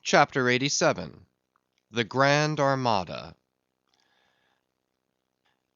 CHAPTER 87. The Grand Armada.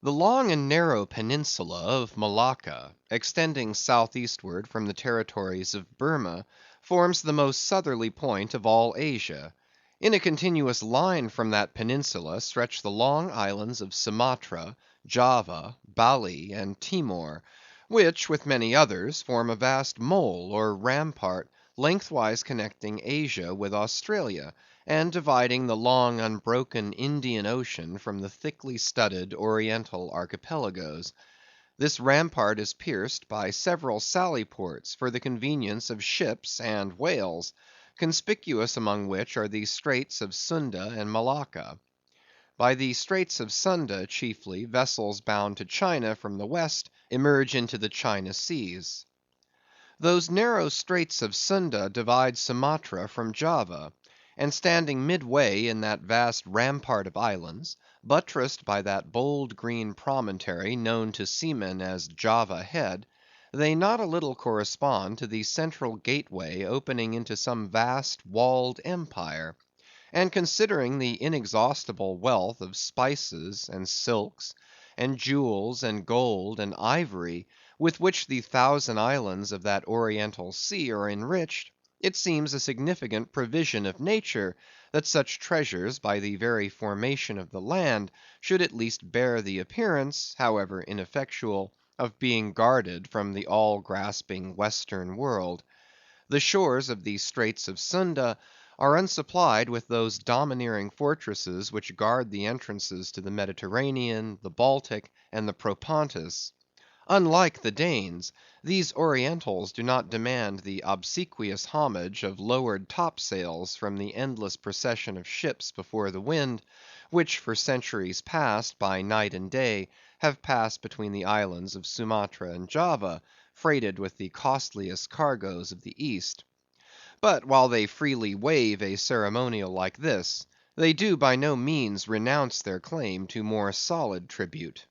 The long and narrow peninsula of Malacca, extending southeastward from the territories of Burma, forms the most southerly point of all Asia. In a continuous line from that peninsula stretch the long islands of Sumatra, Java, Bali, and Timor, which, with many others, form a vast mole or rampart lengthwise connecting Asia with Australia, and dividing the long unbroken Indian Ocean from the thickly studded Oriental archipelagoes. This rampart is pierced by several sally ports for the convenience of ships and whales, conspicuous among which are the Straits of Sunda and Malacca. By the Straits of Sunda chiefly, vessels bound to China from the west emerge into the China seas. Those narrow Straits of Sunda divide Sumatra from Java, and standing midway in that vast rampart of islands, buttressed by that bold green promontory known to seamen as Java Head, they not a little correspond to the central gateway opening into some vast walled empire; and considering the inexhaustible wealth of spices, and silks, and jewels, and gold, and ivory, with which the thousand islands of that Oriental Sea are enriched, it seems a significant provision of nature, that such treasures, by the very formation of the land, should at least bear the appearance, however ineffectual, of being guarded from the all-grasping Western world. The shores of the Straits of Sunda are unsupplied with those domineering fortresses which guard the entrances to the Mediterranean, the Baltic, and the Propontis. Unlike the Danes, these Orientals do not demand the obsequious homage of lowered topsails from the endless procession of ships before the wind, which for centuries past, by night and day, have passed between the islands of Sumatra and Java, freighted with the costliest cargoes of the East. But while they freely waive a ceremonial like this, they do by no means renounce their claim to more solid tribute.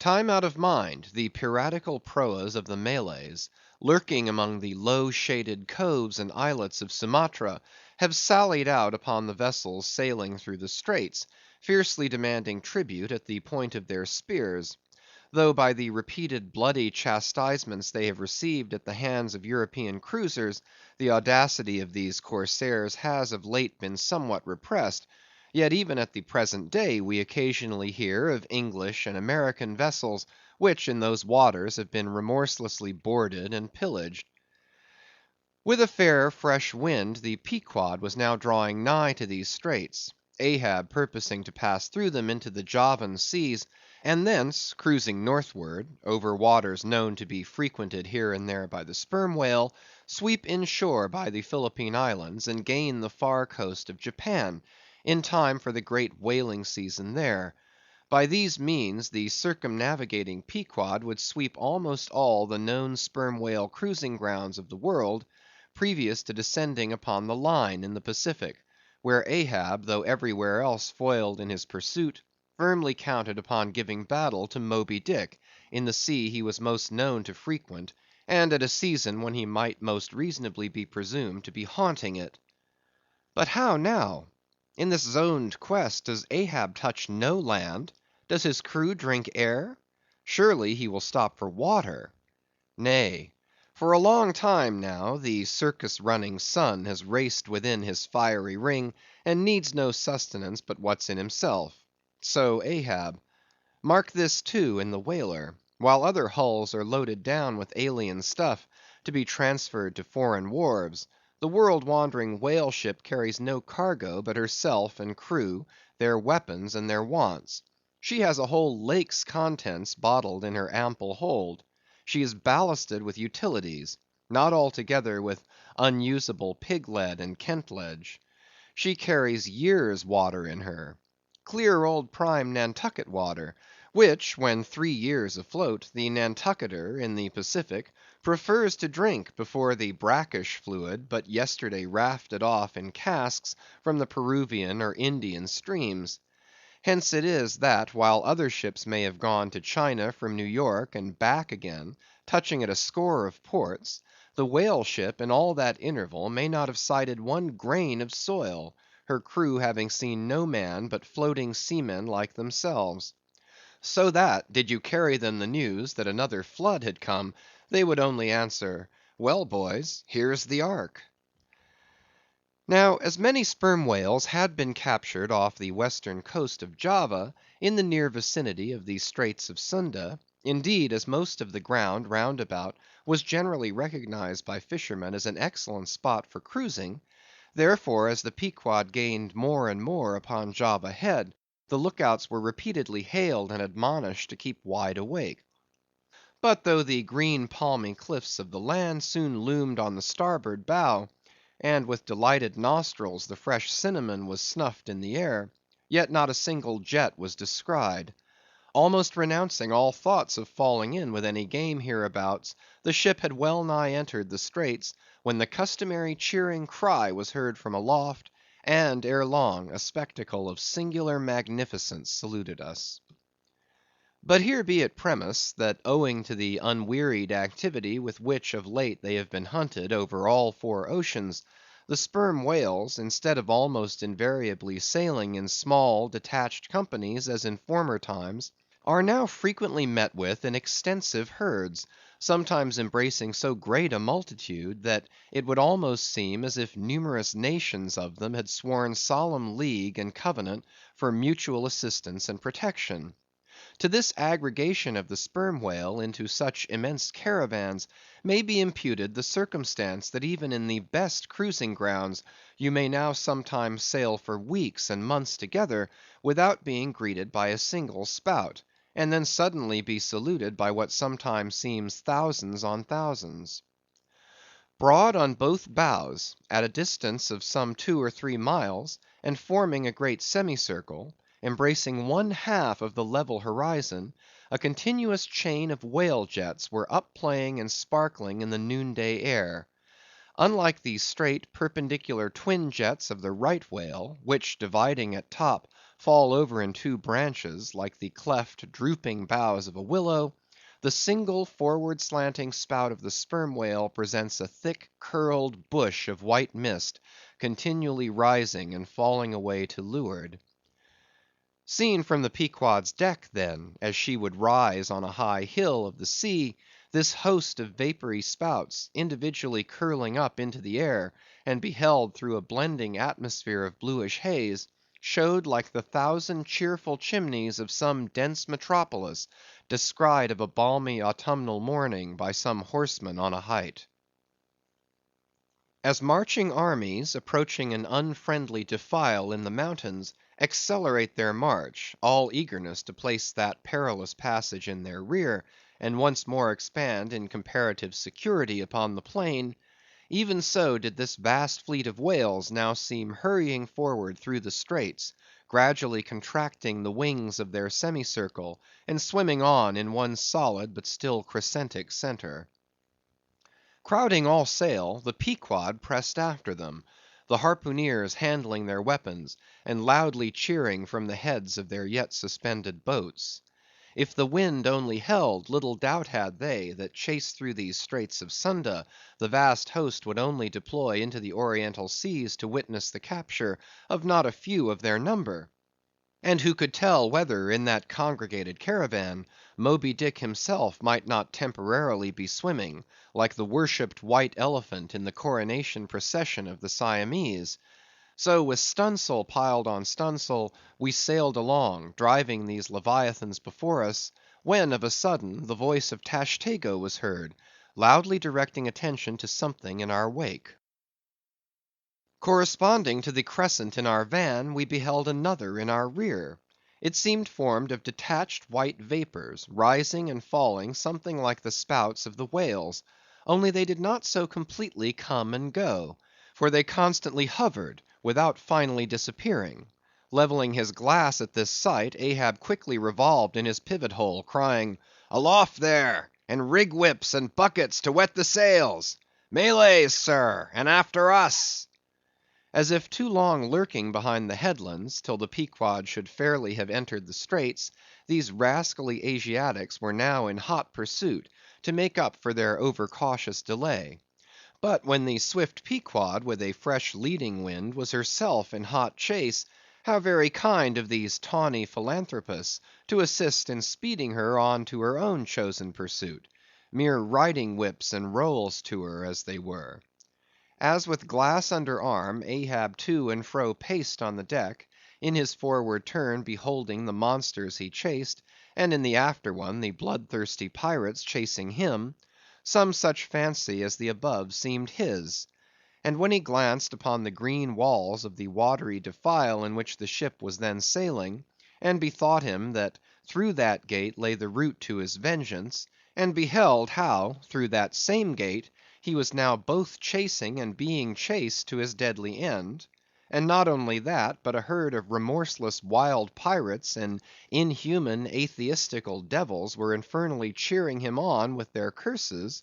Time out of mind, the piratical proas of the Malays, lurking among the low shaded coves and islets of Sumatra, have sallied out upon the vessels sailing through the straits, fiercely demanding tribute at the point of their spears; though by the repeated bloody chastisements they have received at the hands of European cruisers, the audacity of these corsairs has of late been somewhat repressed, yet even at the present day we occasionally hear of English and American vessels, which in those waters have been remorselessly boarded and pillaged. With a fair fresh wind the Pequod was now drawing nigh to these straits, Ahab purposing to pass through them into the Javan seas, and thence, cruising northward, over waters known to be frequented here and there by the sperm whale, sweep inshore by the Philippine Islands, and gain the far coast of Japan, in time for the great whaling season there. By these means the circumnavigating Pequod would sweep almost all the known sperm whale cruising grounds of the world, previous to descending upon the line in the Pacific, where Ahab, though everywhere else foiled in his pursuit, firmly counted upon giving battle to Moby Dick, in the sea he was most known to frequent, and at a season when he might most reasonably be presumed to be haunting it. But how now? In this zoned quest, does Ahab touch no land? Does his crew drink air? Surely he will stop for water. Nay, for a long time now, the circus-running sun has raced within his fiery ring, and needs no sustenance but what's in himself. So Ahab. Mark this, too, in the whaler: while other hulls are loaded down with alien stuff, to be transferred to foreign wharves, the world-wandering whale ship carries no cargo but herself and crew, their weapons and their wants. She has a whole lake's contents bottled in her ample hold. She is ballasted with utilities, not altogether with unusable pig-lead and kentledge. She carries years' water in her; clear old prime Nantucket water, which, when 3 years afloat, the Nantucketer in the Pacific prefers to drink before the brackish fluid but yesterday rafted off in casks from the Peruvian or Indian streams. Hence it is that, while other ships may have gone to China from New York and back again, touching at a score of ports, The whale ship in all that interval may not have sighted one grain of soil, her crew having seen no man but floating seamen like themselves. So that, did you carry them the news that another flood had come, they would only answer, "Well, boys, here's the ark." Now, as many sperm whales had been captured off the western coast of Java, in the near vicinity of the Straits of Sunda, indeed, as most of the ground round about was generally recognized by fishermen as an excellent spot for cruising, therefore, as the Pequod gained more and more upon Java Head, the lookouts were repeatedly hailed and admonished to keep wide awake. But though the green palmy cliffs of the land soon loomed on the starboard bow, and with delighted nostrils the fresh cinnamon was snuffed in the air, yet not a single jet was descried. Almost renouncing all thoughts of falling in with any game hereabouts, the ship had well nigh entered the straits, when the customary cheering cry was heard from aloft, and ere long a spectacle of singular magnificence saluted us. But here be it premised, that owing to the unwearied activity with which of late they have been hunted over all four oceans, the sperm whales, instead of almost invariably sailing in small detached companies as in former times, are now frequently met with in extensive herds, sometimes embracing so great a multitude, that it would almost seem as if numerous nations of them had sworn solemn league and covenant for mutual assistance and protection. To this aggregation of the sperm whale into such immense caravans may be imputed the circumstance that even in the best cruising grounds you may now sometimes sail for weeks and months together without being greeted by a single spout, and then suddenly be saluted by what sometimes seems thousands on thousands. Broad on both bows, at a distance of some 2 or 3 miles, and forming a great semicircle, embracing one half of the level horizon, a continuous chain of whale jets were up playing and sparkling in the noonday air. Unlike the straight perpendicular twin jets of the right whale, which dividing at top, fall over in two branches, like the cleft drooping boughs of a willow, the single forward slanting spout of the sperm whale presents a thick curled bush of white mist, continually rising and falling away to leeward. Seen from the Pequod's deck, then, as she would rise on a high hill of the sea, this host of vapory spouts, individually curling up into the air, and beheld through a blending atmosphere of bluish haze, showed like the thousand cheerful chimneys of some dense metropolis, descried of a balmy autumnal morning by some horseman on a height. As marching armies, approaching an unfriendly defile in the mountains, accelerate their march, all eagerness to place that perilous passage in their rear, and once more expand in comparative security upon the plain; even so did this vast fleet of whales now seem hurrying forward through the straits, gradually contracting the wings of their semicircle, and swimming on in one solid but still crescentic centre. Crowding all sail, the Pequod pressed after them, the harpooneers handling their weapons, and loudly cheering from the heads of their yet suspended boats. If the wind only held, little doubt had they, that chased through these Straits of Sunda, the vast host would only deploy into the Oriental seas to witness the capture of not a few of their number. And who could tell whether in that congregated caravan, Moby Dick himself might not temporarily be swimming, like the worshipped white elephant in the coronation procession of the Siamese? So with stunsail piled on stunsail, we sailed along, driving these leviathans before us, when of a sudden the voice of Tashtego was heard, loudly directing attention to something in our wake. Corresponding to the crescent in our van, we beheld another in our rear. It seemed formed of detached white vapors, rising and falling something like the spouts of the whales, only they did not so completely come and go, for they constantly hovered, without finally disappearing. Leveling his glass at this sight, Ahab quickly revolved in his pivot hole, crying, "Aloft there, and rig whips and buckets to wet the sails! Malays, sir, and after us!" As if too long lurking behind the headlands, till the Pequod should fairly have entered the straits, these rascally Asiatics were now in hot pursuit, to make up for their over cautious delay. But when the swift Pequod with a fresh leading wind was herself in hot chase, how very kind of these tawny philanthropists to assist in speeding her on to her own chosen pursuit; mere riding whips and rolls to her, as they were. As with glass under arm, Ahab to and fro paced on the deck, in his forward turn beholding the monsters he chased, and in the after one the bloodthirsty pirates chasing him; some such fancy as the above seemed his. And when he glanced upon the green walls of the watery defile in which the ship was then sailing, and bethought him that through that gate lay the route to his vengeance, and beheld how, through that same gate, he was now both chasing and being chased to his deadly end; and not only that, but a herd of remorseless wild pirates and inhuman atheistical devils were infernally cheering him on with their curses;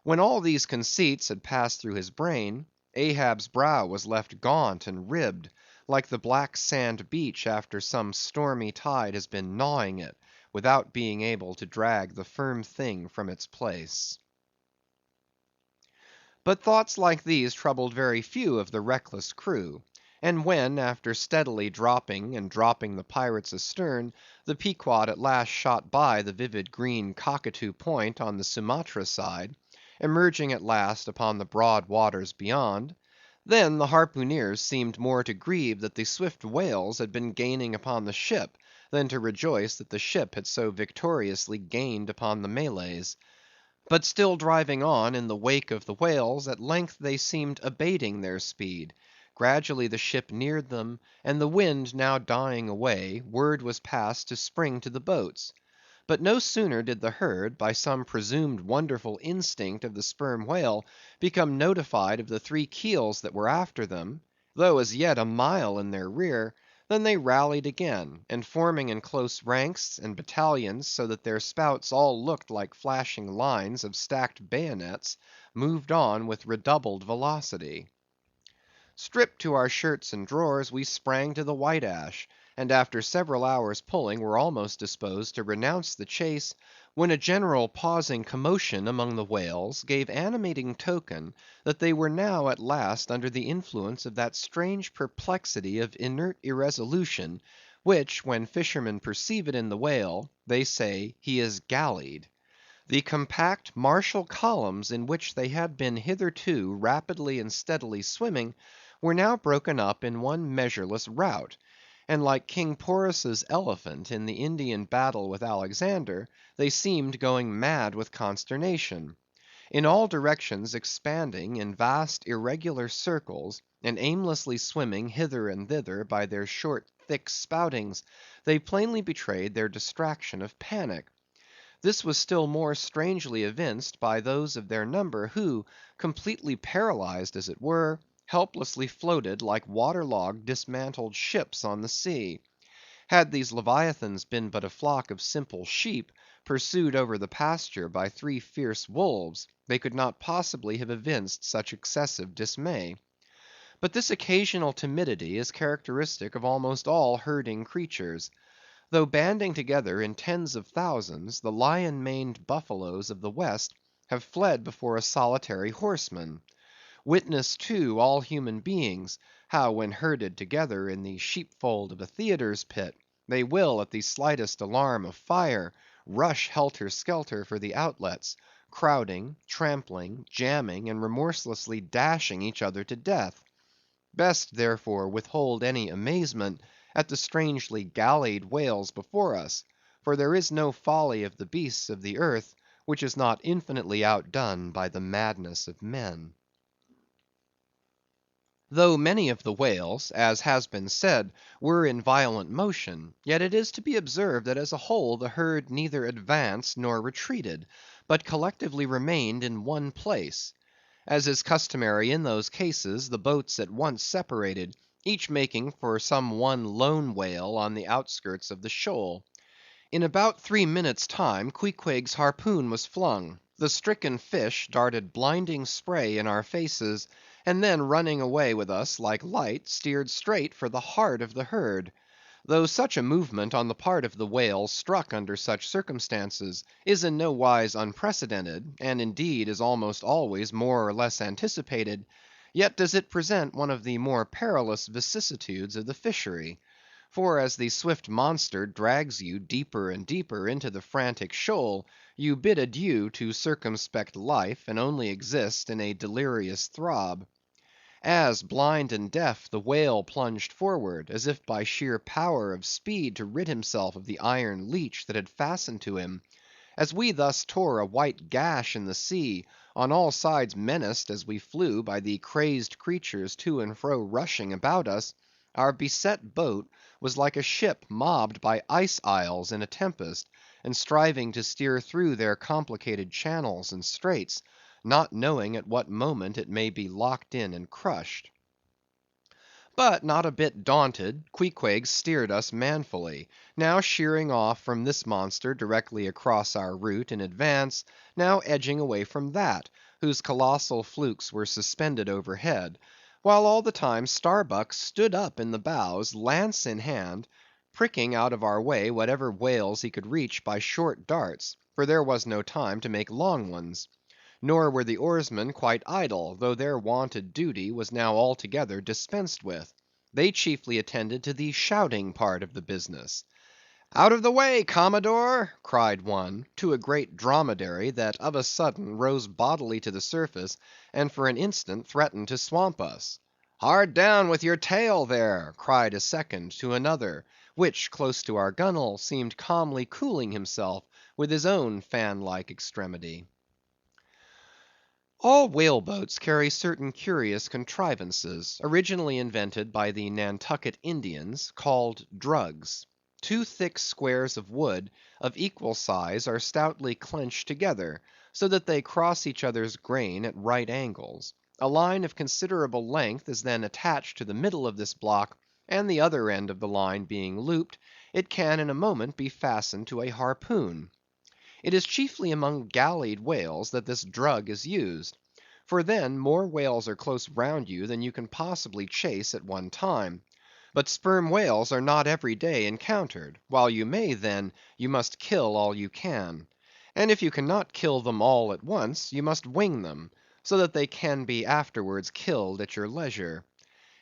when all these conceits had passed through his brain, Ahab's brow was left gaunt and ribbed, like the black sand beach after some stormy tide has been gnawing it, without being able to drag the firm thing from its place. But thoughts like these troubled very few of the reckless crew; and when, after steadily dropping and dropping the pirates astern, the Pequod at last shot by the vivid green Cockatoo Point on the Sumatra side, emerging at last upon the broad waters beyond, then the harpooneers seemed more to grieve that the swift whales had been gaining upon the ship, than to rejoice that the ship had so victoriously gained upon the Malays. But still driving on in the wake of the whales, at length they seemed abating their speed; gradually the ship neared them, and the wind now dying away, word was passed to spring to the boats. But no sooner did the herd, by some presumed wonderful instinct of the sperm whale, become notified of the three keels that were after them, though as yet a mile in their rear, than they rallied again, and forming in close ranks and battalions, so that their spouts all looked like flashing lines of stacked bayonets, moved on with redoubled velocity. Stripped to our shirts and drawers, we sprang to the White Ash, and after several hours' pulling were almost disposed to renounce the chase, when a general pausing commotion among the whales gave animating token that they were now at last under the influence of that strange perplexity of inert irresolution, which, when fishermen perceive it in the whale, they say he is gallied. The compact martial columns in which they had been hitherto rapidly and steadily swimming, were now broken up in one measureless rout; and like King Porus's elephant in the Indian battle with Alexander, they seemed going mad with consternation; in all directions expanding in vast irregular circles, and aimlessly swimming hither and thither by their short thick spoutings, they plainly betrayed their distraction of panic. This was still more strangely evinced by those of their number who, completely paralyzed as it were, helplessly floated like waterlogged dismantled ships on the sea. Had these leviathans been but a flock of simple sheep, pursued over the pasture by three fierce wolves, they could not possibly have evinced such excessive dismay. But this occasional timidity is characteristic of almost all herding creatures. Though banding together in tens of thousands, the lion-maned buffaloes of the West have fled before a solitary horseman. Witness, too, all human beings, how when herded together in the sheepfold of a theatre's pit, they will, at the slightest alarm of fire, rush helter-skelter for the outlets, crowding, trampling, jamming, and remorselessly dashing each other to death. Best, therefore, withhold any amazement at the strangely gallied whales before us, for there is no folly of the beasts of the earth which is not infinitely outdone by the madness of men. Though many of the whales, as has been said, were in violent motion, yet it is to be observed that as a whole the herd neither advanced nor retreated, but collectively remained in one place. As is customary in those cases, the boats at once separated, each making for some one lone whale on the outskirts of the shoal. In about 3 minutes' time, Queequeg's harpoon was flung; the stricken fish darted blinding spray in our faces, and then running away with us like light, steered straight for the heart of the herd. though such a movement on the part of the whale struck under such circumstances is in no wise unprecedented, and indeed is almost always more or less anticipated, yet does it present one of the more perilous vicissitudes of the fishery. For as the swift monster drags you deeper and deeper into the frantic shoal, you bid adieu to circumspect life, and only exist in a delirious throb. As, blind and deaf, the whale plunged forward, as if by sheer power of speed to rid himself of the iron leech that had fastened to him; as we thus tore a white gash in the sea, on all sides menaced as we flew by the crazed creatures to and fro rushing about us, our beset boat was like a ship mobbed by ice isles in a tempest, and striving to steer through their complicated channels and straits, not knowing at what moment it may be locked in and crushed. But not a bit daunted, Queequeg steered us manfully; now sheering off from this monster directly across our route in advance, now edging away from that, whose colossal flukes were suspended overhead; while all the time Starbuck stood up in the bows, lance in hand, pricking out of our way whatever whales he could reach by short darts, for there was no time to make long ones. Nor were the oarsmen quite idle, though their wonted duty was now altogether dispensed with. They chiefly attended to the shouting part of the business. "Out of the way, Commodore!" cried one, to a great dromedary that of a sudden rose bodily to the surface, and for an instant threatened to swamp us. "Hard down with your tail there!" cried a second to another, which, close to our gunwale, seemed calmly cooling himself with his own fan-like extremity. All whale boats carry certain curious contrivances, originally invented by the Nantucket Indians, called drugs. Two thick squares of wood, of equal size, are stoutly clenched together, so that they cross each other's grain at right angles. A line of considerable length is then attached to the middle of this block, and the other end of the line being looped, it can in a moment be fastened to a harpoon. It is chiefly among gallied whales that this drug is used; for then more whales are close round you than you can possibly chase at one time. But sperm whales are not every day encountered; while you may, then, you must kill all you can. And if you cannot kill them all at once, you must wing them, so that they can be afterwards killed at your leisure.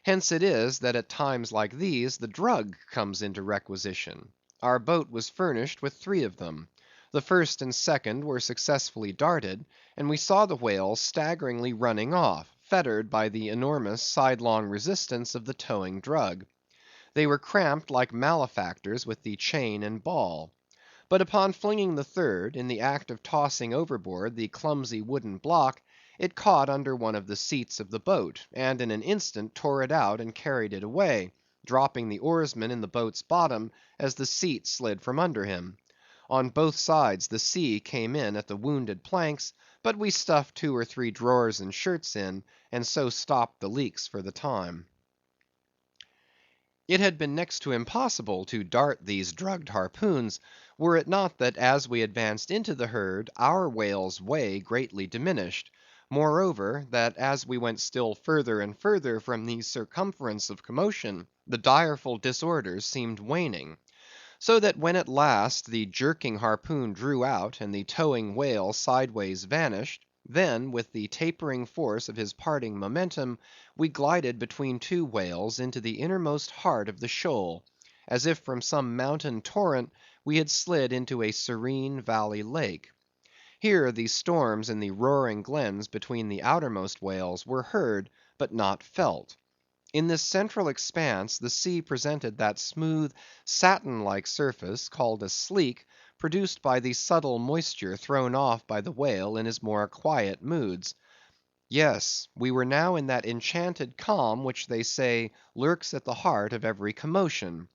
Hence it is that at times like these the drug comes into requisition. Our boat was furnished with 3 of them. The first and second were successfully darted, and we saw the whales staggeringly running off, fettered by the enormous sidelong resistance of the towing drug. They were cramped like malefactors with the chain and ball. But upon flinging the third, in the act of tossing overboard the clumsy wooden block, it caught under one of the seats of the boat, and in an instant tore it out and carried it away, dropping the oarsman in the boat's bottom as the seat slid from under him. On both sides the sea came in at the wounded planks, but we stuffed 2 or 3 drawers and shirts in, and so stopped the leaks for the time. It had been next to impossible to dart these drugged harpoons, were it not that as we advanced into the herd, our whale's way greatly diminished; moreover, that as we went still further and further from the circumference of commotion, the direful disorders seemed waning. So that when at last the jerking harpoon drew out, and the towing whale sideways vanished, then, with the tapering force of his parting momentum, we glided between 2 whales into the innermost heart of the shoal, as if from some mountain torrent we had slid into a serene valley lake. Here the storms in the roaring glens between the outermost whales were heard, but not felt. In this central expanse the sea presented that smooth, satin-like surface, called a sleek, produced by the subtle moisture thrown off by the whale in his more quiet moods. Yes, we were now in that enchanted calm which they say lurks at the heart of every commotion.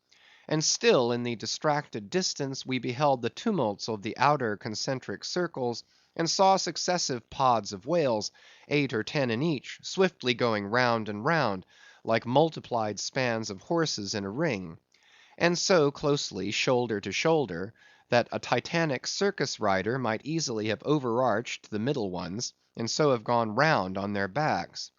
And still in the distracted distance we beheld the tumults of the outer concentric circles, and saw successive pods of whales, 8 or 10 in each, swiftly going round and round, like multiplied spans of horses in a ring; and so closely, shoulder to shoulder, that a Titanic circus rider might easily have overarched the middle ones, and so have gone round on their backs.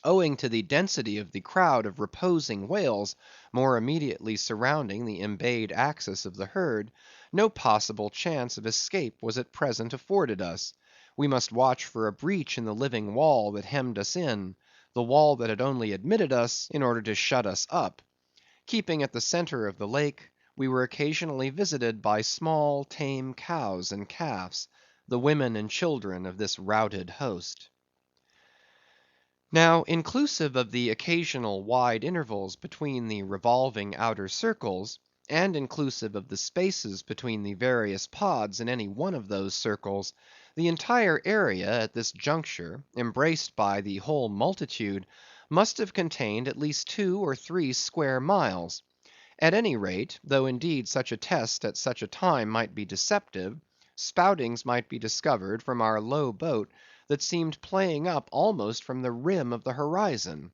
owing to the density of the crowd of reposing whales more immediately surrounding the embayed axis of the herd, no possible chance of escape was at present afforded us. We must watch for a breach in the living wall that hemmed us in, the wall that had only admitted us in order to shut us up. Keeping at the centre of the lake, we were occasionally visited by small tame cows and calves, the women and children of this routed host. Now, inclusive of the occasional wide intervals between the revolving outer circles, and inclusive of the spaces between the various pods in any one of those circles, the entire area at this juncture, embraced by the whole multitude, must have contained at least 2 or 3 square miles. At any rate, though indeed such a test at such a time might be deceptive, spoutings might be discovered from our low boat that seemed playing up almost from the rim of the horizon.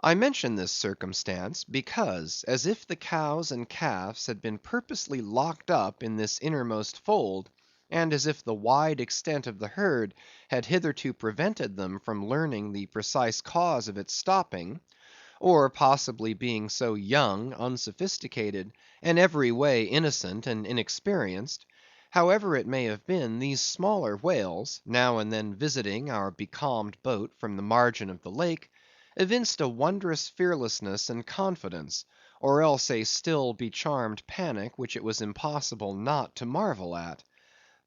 I mention this circumstance, because, as if the cows and calves had been purposely locked up in this innermost fold, and as if the wide extent of the herd had hitherto prevented them from learning the precise cause of its stopping, or possibly being so young, unsophisticated, and every way innocent and inexperienced, however it may have been, these smaller whales, now and then visiting our becalmed boat from the margin of the lake, evinced a wondrous fearlessness and confidence, or else a still becharmed panic which it was impossible not to marvel at.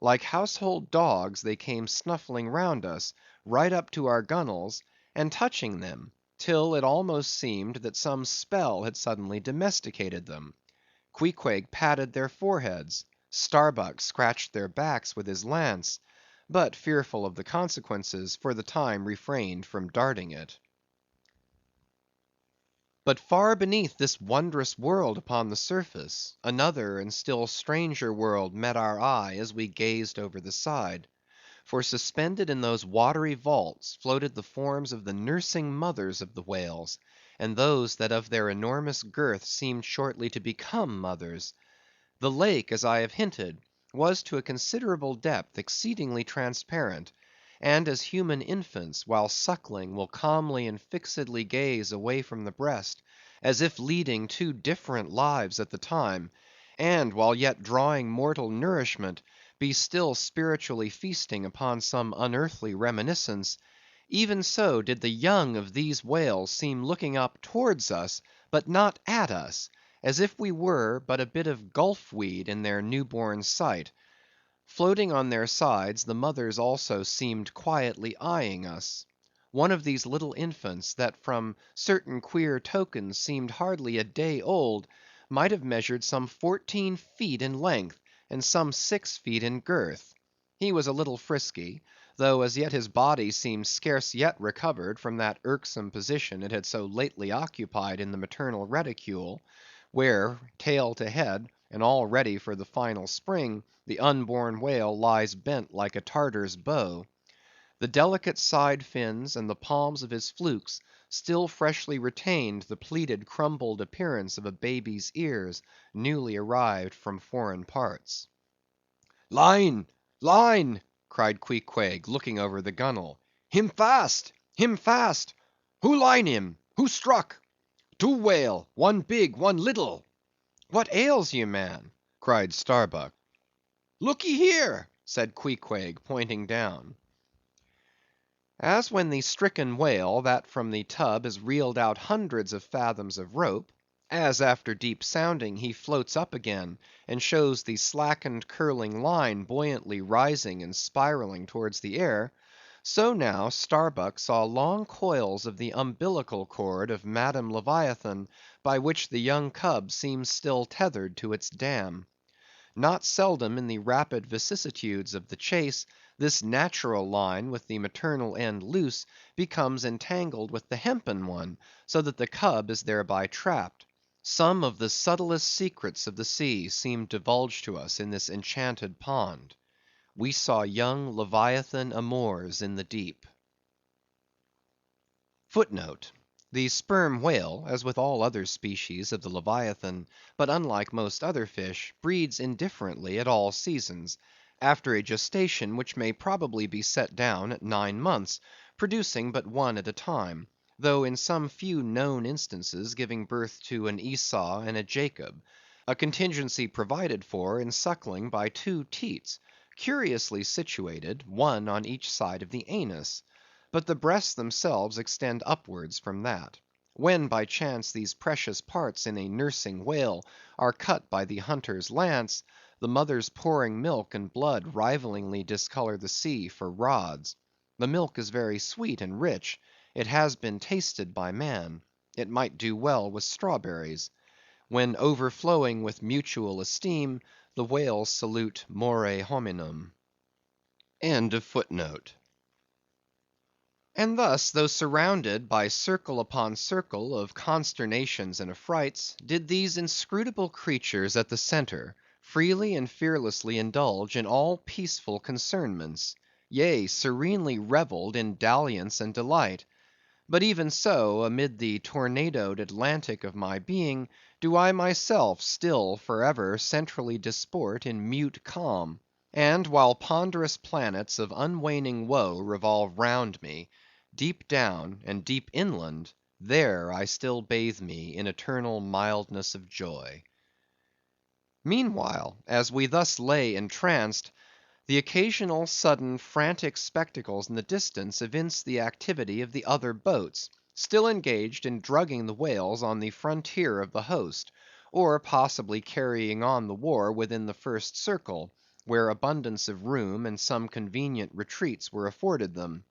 Like household dogs they came snuffling round us, right up to our gunwales, and touching them, till it almost seemed that some spell had suddenly domesticated them. Queequeg patted their foreheads, Starbuck scratched their backs with his lance, but fearful of the consequences, for the time refrained from darting it. But far beneath this wondrous world upon the surface, another and still stranger world met our eye as we gazed over the side. For suspended in those watery vaults floated the forms of the nursing mothers of the whales, and those that of their enormous girth seemed shortly to become mothers. The lake, as I have hinted, was to a considerable depth exceedingly transparent, and as human infants, while suckling, will calmly and fixedly gaze away from the breast, as if leading 2 different lives at the time, and while yet drawing mortal nourishment, be still spiritually feasting upon some unearthly reminiscence, even so did the young of these whales seem looking up towards us, but not at us, as if we were but a bit of gulf weed in their new-born sight. Floating on their sides, the mothers also seemed quietly eyeing us. One of these little infants, that from certain queer tokens seemed hardly a day old, might have measured some 14 feet in length, and some 6 feet in girth. He was a little frisky, though as yet his body seemed scarce yet recovered from that irksome position it had so lately occupied in the maternal reticule, where, tail to head, and all ready for the final spring, the unborn whale lies bent like a Tartar's bow. The delicate side fins and the palms of his flukes still freshly retained the pleated crumpled appearance of a baby's ears, newly arrived from foreign parts. "Line! line!" cried Queequeg, looking over the gunwale. "Him fast! him fast! Who line him? Who struck? 2 whale, 1 big, 1 little." "What ails you, man?" cried Starbuck. "Lookee here," said Queequeg, pointing down. As when the stricken whale that from the tub has reeled out hundreds of fathoms of rope, as after deep sounding he floats up again, and shows the slackened curling line buoyantly rising and spiraling towards the air, so now Starbuck saw long coils of the umbilical cord of Madam Leviathan, by which the young cub seems still tethered to its dam. Not seldom in the rapid vicissitudes of the chase, this natural line with the maternal end loose, becomes entangled with the hempen one, so that the cub is thereby trapped. Some of the subtlest secrets of the sea seemed divulged to us in this enchanted pond. We saw young Leviathan amours in the deep. Footnote: The sperm whale, as with all other species of the Leviathan, but unlike most other fish, breeds indifferently at all seasons, after a gestation which may probably be set down at 9 months, producing but one at a time, though in some few known instances giving birth to an Esau and a Jacob, a contingency provided for in suckling by two teats, curiously situated, one on each side of the anus; but the breasts themselves extend upwards from that. When by chance these precious parts in a nursing whale are cut by the hunter's lance, the mother's pouring milk and blood rivalingly discolor the sea for rods. The milk is very sweet and rich; it has been tasted by man; it might do well with strawberries. When overflowing with mutual esteem, the whales salute more hominum. And thus, though surrounded by circle upon circle of consternations and affrights, did these inscrutable creatures at the centre freely and fearlessly indulge in all peaceful concernments; yea, serenely revelled in dalliance and delight. But even so, amid the tornadoed Atlantic of my being, do I myself still for ever centrally disport in mute calm; and while ponderous planets of unwaning woe revolve round me, deep down and deep inland, there I still bathe me in eternal mildness of joy. Meanwhile, as we thus lay entranced, the occasional sudden frantic spectacles in the distance evinced the activity of the other boats, still engaged in drugging the whales on the frontier of the host, or possibly carrying on the war within the first circle, where abundance of room and some convenient retreats were afforded them.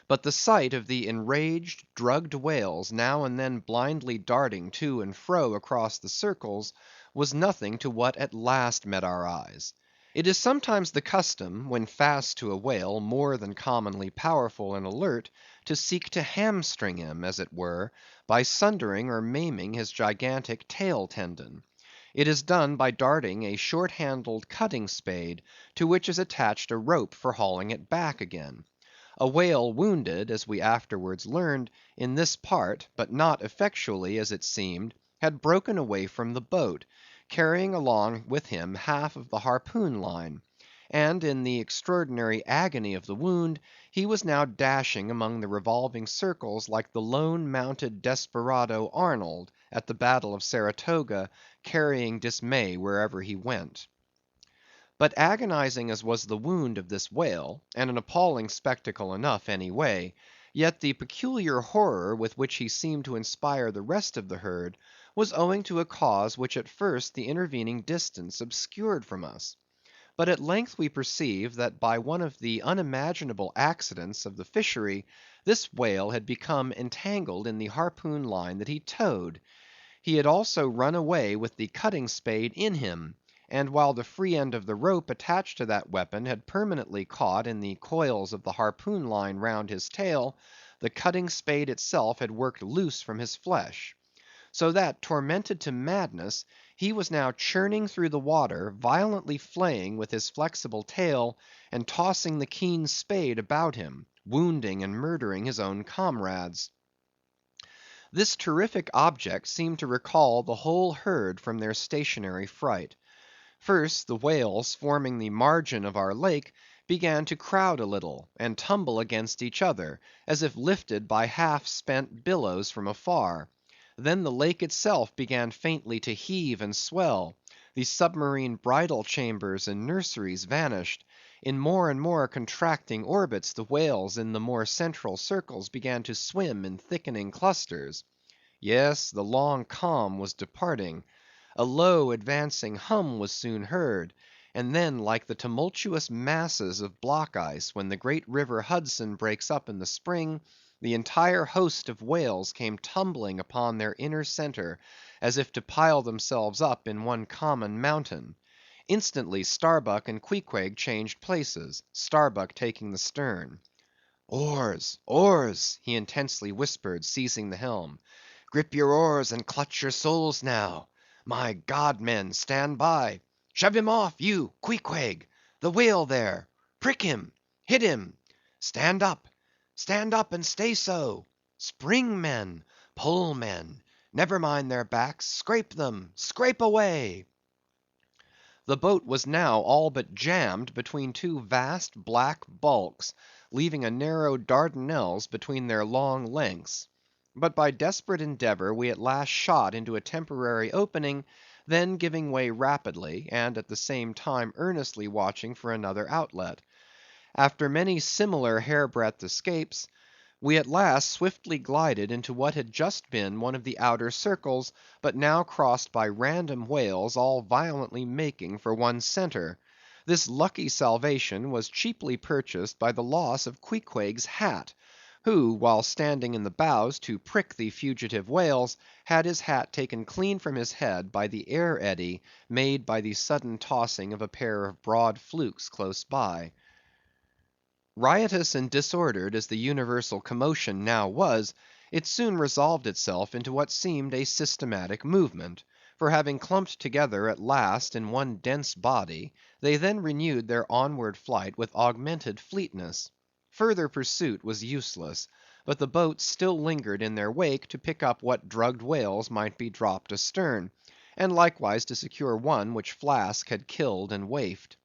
But the sight of the enraged, drugged whales now and then blindly darting to and fro across the circles, was nothing to what at last met our eyes. It is sometimes the custom, when fast to a whale more than commonly powerful and alert, to seek to hamstring him, as it were, by sundering or maiming his gigantic tail tendon. It is done by darting a short handled cutting spade, to which is attached a rope for hauling it back again. A whale wounded, as we afterwards learned, in this part, but not effectually as it seemed, had broken away from the boat, carrying along with him half of the harpoon line; and in the extraordinary agony of the wound, he was now dashing among the revolving circles like the lone mounted desperado Arnold at the battle of Saratoga, carrying dismay wherever he went. But agonizing as was the wound of this whale, and an appalling spectacle enough any way, yet the peculiar horror with which he seemed to inspire the rest of the herd was owing to a cause which at first the intervening distance obscured from us. But at length we perceived that by one of the unimaginable accidents of the fishery, this whale had become entangled in the harpoon line that he towed. He had also run away with the cutting spade in him; and while the free end of the rope attached to that weapon had permanently caught in the coils of the harpoon line round his tail, the cutting spade itself had worked loose from his flesh; so that, tormented to madness, he was now churning through the water, violently flaying with his flexible tail, and tossing the keen spade about him, wounding and murdering his own comrades. This terrific object seemed to recall the whole herd from their stationary fright. First, the whales forming the margin of our lake began to crowd a little, and tumble against each other, as if lifted by half spent billows from afar. Then the lake itself began faintly to heave and swell; the submarine bridal chambers and nurseries vanished; in more and more contracting orbits the whales in the more central circles began to swim in thickening clusters. Yes, the long calm was departing. A low advancing hum was soon heard, and then like the tumultuous masses of block ice when the great river Hudson breaks up in the spring, the entire host of whales came tumbling upon their inner centre, as if to pile themselves up in one common mountain. Instantly Starbuck and Queequeg changed places, Starbuck taking the stern. "Oars, oars!" he intensely whispered, seizing the helm. "Grip your oars and clutch your souls now. My God, men, stand by! Shove him off, you, Queequeg! The whale there! Prick him! Hit him! Stand up and stay so! Spring, men! Pull, men! Never mind their backs, scrape them! Scrape away!" The boat was now all but jammed between two vast black bulks, leaving a narrow Dardanelles between their long lengths. but by desperate endeavor we at last shot into a temporary opening, then giving way rapidly, and at the same time earnestly watching for another outlet. After many similar hairbreadth escapes, we at last swiftly glided into what had just been one of the outer circles, but now crossed by random whales all violently making for one centre. This lucky salvation was cheaply purchased by the loss of Queequeg's hat, who, while standing in the bows to prick the fugitive whales, had his hat taken clean from his head by the air eddy made by the sudden tossing of a pair of broad flukes close by. Riotous and disordered as the universal commotion now was, it soon resolved itself into what seemed a systematic movement; for having clumped together at last in one dense body, they then renewed their onward flight with augmented fleetness. Further pursuit was useless, but the boats still lingered in their wake to pick up what drugged whales might be dropped astern, and likewise to secure one which Flask had killed and waifed.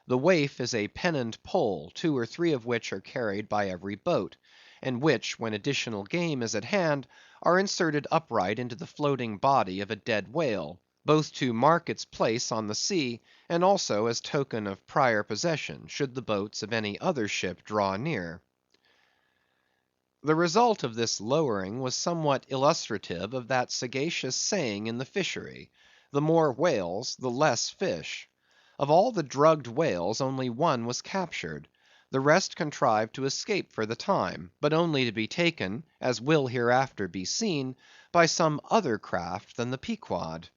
The waif is a pennant pole, 2 or 3 of which are carried by every boat, and which, when additional game is at hand, are inserted upright into the floating body of a dead whale, both to mark its place on the sea, and also as token of prior possession, should the boats of any other ship draw near. The result of this lowering was somewhat illustrative of that sagacious saying in the fishery, the more whales, the less fish. Of all the drugged whales only one was captured; the rest contrived to escape for the time, but only to be taken, as will hereafter be seen, by some other craft than the Pequod.